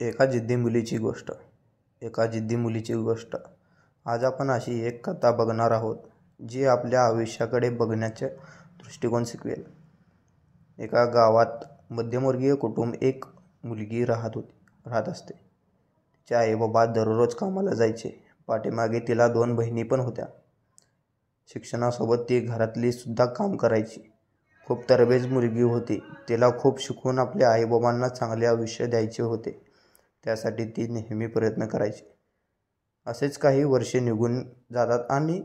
एका जिद्दी मुलीची गोष्ट. आज आपण अशी एक कथा बघणार आहोत जी आपल्या आयुष्याकडे बघण्याचे दृष्टिकोन शिकवेल. एका गावात मध्यमवर्गीय कुटुंब एक मुलगी राहत असते. तिचे आईबाबा दररोज कामाला जायचे. पाठीमागे तिला 2 बहिणी पण होत्या. शिक्षणासोबत ती घरातली सुद्धा काम करायची. खूप तरबेज मुलगी होती. तिला खूप शिकून आपल्या आईबाबांना चांगले आयुष्य द्यायचे होते. त्यासाठी ती नेहमी प्रयत्न करायची. असेच काही वर्षे निघून जातात आणि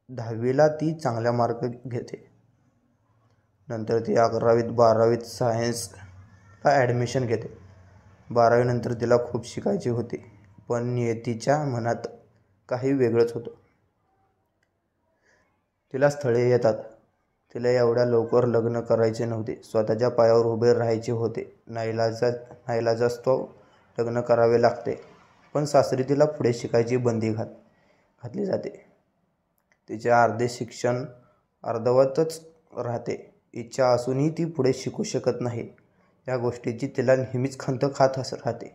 10वीला ती चांगला मार्क घेते. नंतर ती 11वीत 12वीत सायन्सला ॲडमिशन घेते. 12वी नंतर तिला खूप शिकायचे होते, पण नियतीच्या मनात काही वेगळंच होतं. तिला स्थळे येतात. तिला एवढ्या लवकर लग्न करायचे नव्हते. स्वतःच्या पायावर उभे राहायचे होते. नाईलाजास्तव लग्न करावे लागते. पण सासरी तिला पुढे शिकायची बंदी घातली जाते. तिचे अर्धे शिक्षण अर्धवटच राहते. इच्छा असूनही ती पुढे शिकू शकत नाही. या गोष्टीची तिला नेहमीच खंत खात राहते.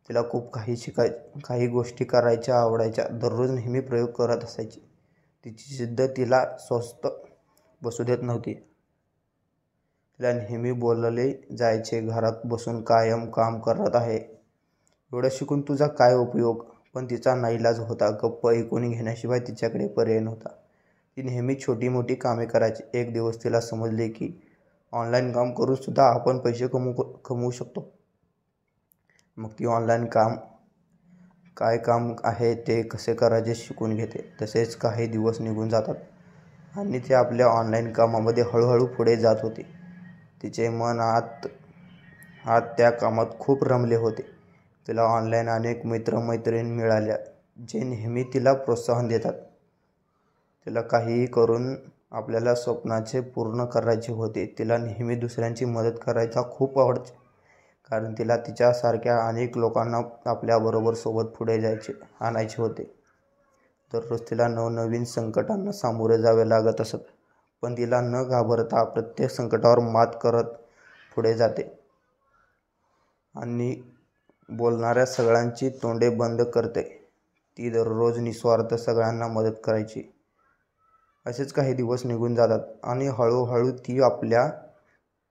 तिला खूप काही गोष्टी करायच्या आवडायच्या. दररोज नेहमी प्रयोग करत असायची. तिची जिद्द तिला स्वस्थ बसू देत नव्हती. तिला नेहमी बोलले जायचे, घरात बसून कायम काम करत आहे, एवढं शिकून तुझा काय उपयोग. पण तिचा नाईलाज होता. गप्प ऐकून घेण्याशिवाय तिच्याकडे पर्याय नव्हता. ती नेहमी छोटी मोठी कामे करायची. एक दिवस तिला समजले की ऑनलाईन काम करून सुद्धा आपण पैसे कमवू शकतो. मग ती ऑनलाईन काय काम आहे ते कसे करायचे शिकून घेते. तसेच काही दिवस निघून जातात आणि ती आपल्या ऑनलाईन कामामध्ये हळूहळू पुढे जात होती. तिचे मन आत त्या कामात खूप रमले होते. तिला ऑनलाईन अनेक मित्रमैत्रिणी मिळाल्या जे नेहमी तिला प्रोत्साहन देतात. तिला काहीही करून आपल्याला स्वप्नाचे पूर्ण करायचे होते. तिला नेहमी दुसऱ्यांची मदत करायला खूप आवडायचे, कारण तिला तिच्यासारख्या अनेक लोकांना आपल्याबरोबर सोबत पुढे आणायचे होते. दररोज तिला नवनवीन संकटांना सामोरे जावे लागत असत, पण तिला न घाबरता प्रत्येक संकटावर मात करत पुढे जाते आणि बोलणाऱ्या सगळ्यांची तोंडे बंद करते. ती दररोज निस्वार्थ सगळ्यांना मदत करायची. असेच काही दिवस निघून जातात आणि हळूहळू ती आपल्या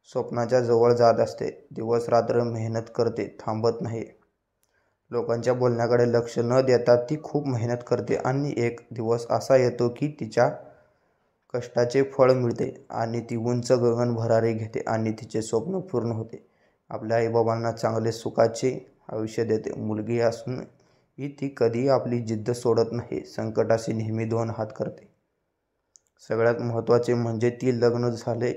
स्वप्नाच्या जवळ जात असते. दिवस रात्र मेहनत करते, थांबत नाही. लोकांच्या बोलण्याकडे लक्ष न देता ती खूप मेहनत करते आणि एक दिवस असा येतो की तिच्या कष्टाचे फळ मिळते आणि ती उंच गगन भरारी घेते आणि तिचे स्वप्न पूर्ण होते. आपल्या आईबाबांना चांगले सुखाचे आयुष्य देते. मुलगी असूनही ती कधी आपली जिद्द सोडत नाही. संकटाशी नेहमी 2 हात करते. सगळ्यात महत्त्वाचे म्हणजे ती लग्न झाले,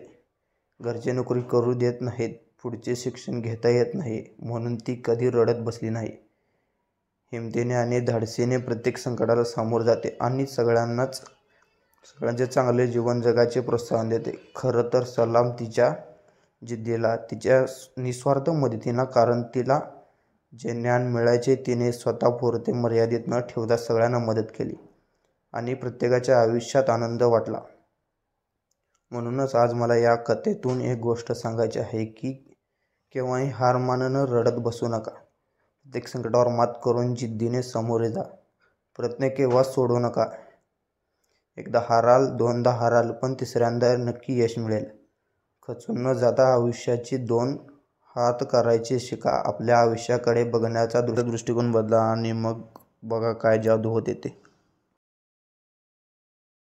घरचे नोकरी करू देत नाहीत, पुढचे शिक्षण घेता येत नाही म्हणून ती कधी रडत बसली नाही. हिमतीने आणि धाडसीने प्रत्येक संकटाला सामोरे जाते आणि सगळ्यांचे चांगले जीवन जगायचे प्रोत्साहन देते. खरं तर सलाम तिच्या जिद्दीला, तिच्या निस्वार्थ मदतीला, कारण तिला जे ज्ञान मिळायचे तिने स्वतःपुरते मर्यादित न ठेवता सगळ्यांना मदत केली आणि प्रत्येकाच्या आयुष्यात आनंद वाटला. म्हणूनच आज मला या कथेतून एक गोष्ट सांगायची आहे की केव्हाही हार मानून रडत बसू नका. प्रत्येक संकटावर मात करून जिद्दीने समोरे जा. प्रयत्न केव्हाच सोडू नका. एकदा हाराल, 2दा हाराल, पण 3ऱ्यांदा नक्की यश मिळेल. खचून न जाता आयुष्याची 2 हात करायचे शिका. आपल्या आयुष्याकडे बघण्याचा दृष्टिकोन बदला आणि मग बघा काय जादू होते ते.